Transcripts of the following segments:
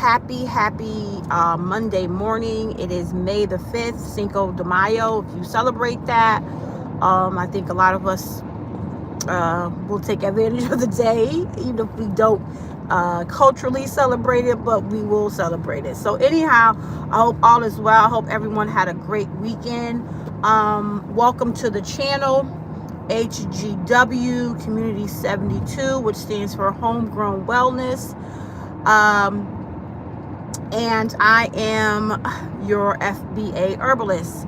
happy Monday morning. It is May the 5th, Cinco de Mayo. If you celebrate that, I think a lot of us will take advantage of the day, even if we don't culturally celebrate it, but we will celebrate it. So anyhow, I hope all is well. I hope everyone had a great weekend. Welcome to the channel, HGW Community 72, which stands for Homegrown Wellness. And I am your FBA herbalist.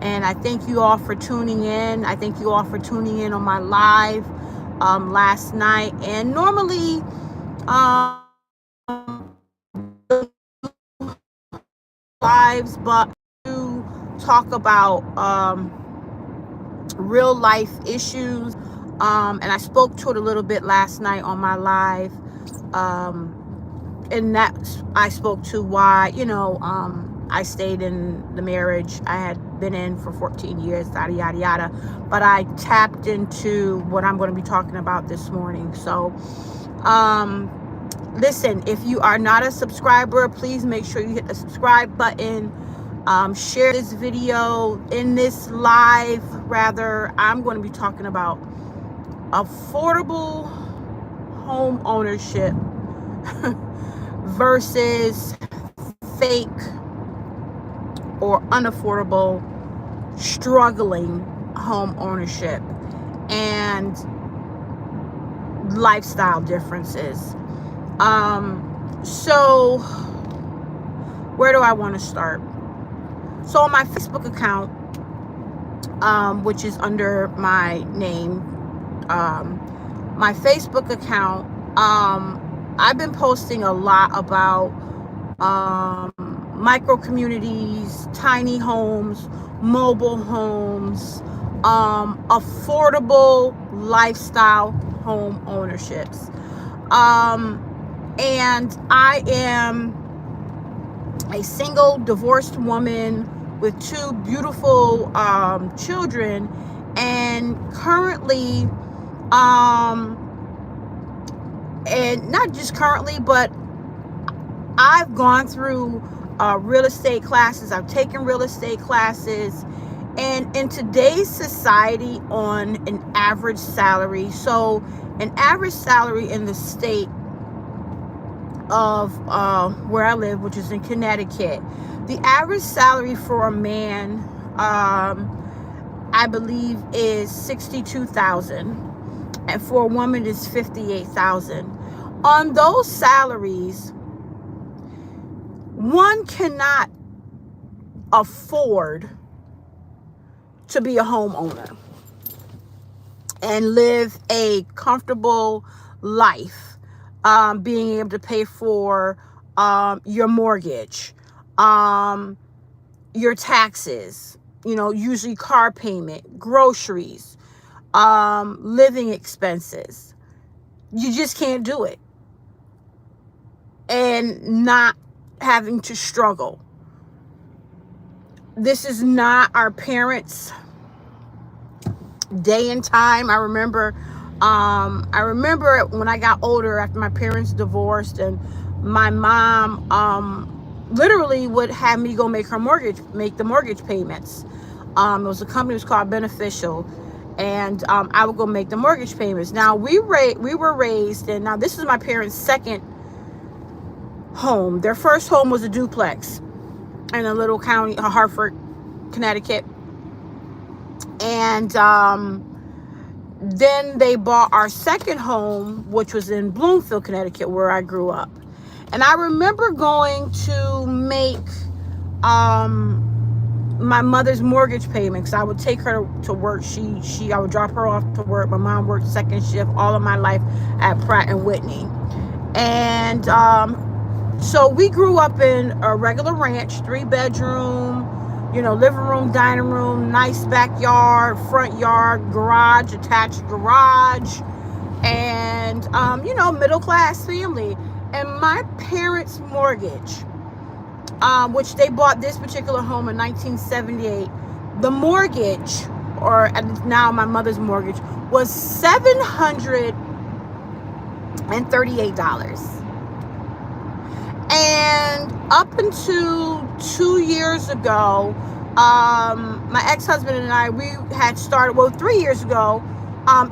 And I thank you all for tuning in. I thank you all for tuning in on my live last night. And normally, lives, but to talk about real life issues. And I spoke to it a little bit last night on my live. And that I spoke to why, I stayed in the marriage I had been in for 14 years, yada, yada, yada. But I tapped into what I'm going to be talking about this morning. So, listen, if you are not a subscriber, please make sure you hit the subscribe button. Share this video. In this live, rather, I'm going to be talking about affordable home ownership versus fake or unaffordable struggling home ownership and lifestyle differences. So where do I want to start? So on my Facebook account, which is under my name, my Facebook account, I've been posting a lot about micro communities, tiny homes, mobile homes, affordable lifestyle home ownerships. And I am a single divorced woman with two beautiful children, and currently, and not just currently, but I've gone through real estate classes. I've taken real estate classes. And in today's society, on an average salary, so an average salary in the state of where I live, which is in Connecticut, the average salary for a man, I believe, is $62,000. And for a woman, it's $58,000. On those salaries, one cannot afford to be a homeowner and live a comfortable life, being able to pay for your mortgage, your taxes, usually car payment, groceries, living expenses. You just can't do it. And not having to struggle. This is not our parents' day and time. I remember when I got older, after my parents divorced, and my mom literally would have me go make the mortgage payments. It was a company, it was called Beneficial, and I would go make the mortgage payments. Now we were raised, and now this is my parents' second home. Their first home was a duplex in a little county, Hartford, Connecticut. And then they bought our second home, which was in Bloomfield, Connecticut, where I grew up. And I remember going to make my mother's mortgage payments. I would take her to work. I would drop her off to work. My mom worked second shift all of my life at Pratt & Whitney. And so we grew up in a regular ranch, 3-bedroom, living room, dining room, nice backyard, front yard, garage, attached garage, and, middle class family. And my parents' mortgage, which they bought this particular home in 1978, the mortgage, or now my mother's mortgage, was $738. And And up until 2 years ago, my ex-husband and I, we had started, well, 3 years ago,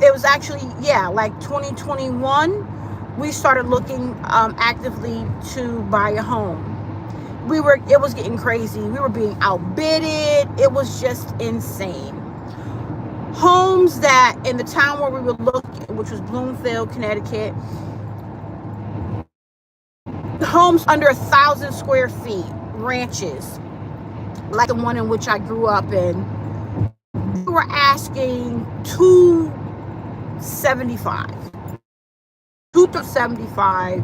it was actually, like 2021, we started looking actively to buy a home. It was getting crazy. We were being outbidded. It was just insane. Homes that in the town where we were looking, which was Bloomfield, Connecticut, homes under 1,000 square feet, ranches, like the one in which I grew up in, we were asking $275. $275.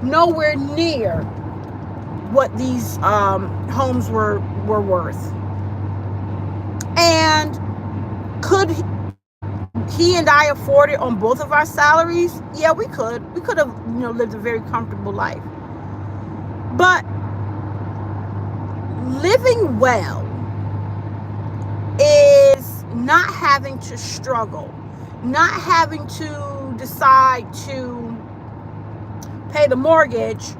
Nowhere near what these homes were worth. And could he and I afford it on both of our salaries? Yeah, we could. We could have, lived a very comfortable life. But living well is not having to struggle, not having to decide to pay the mortgage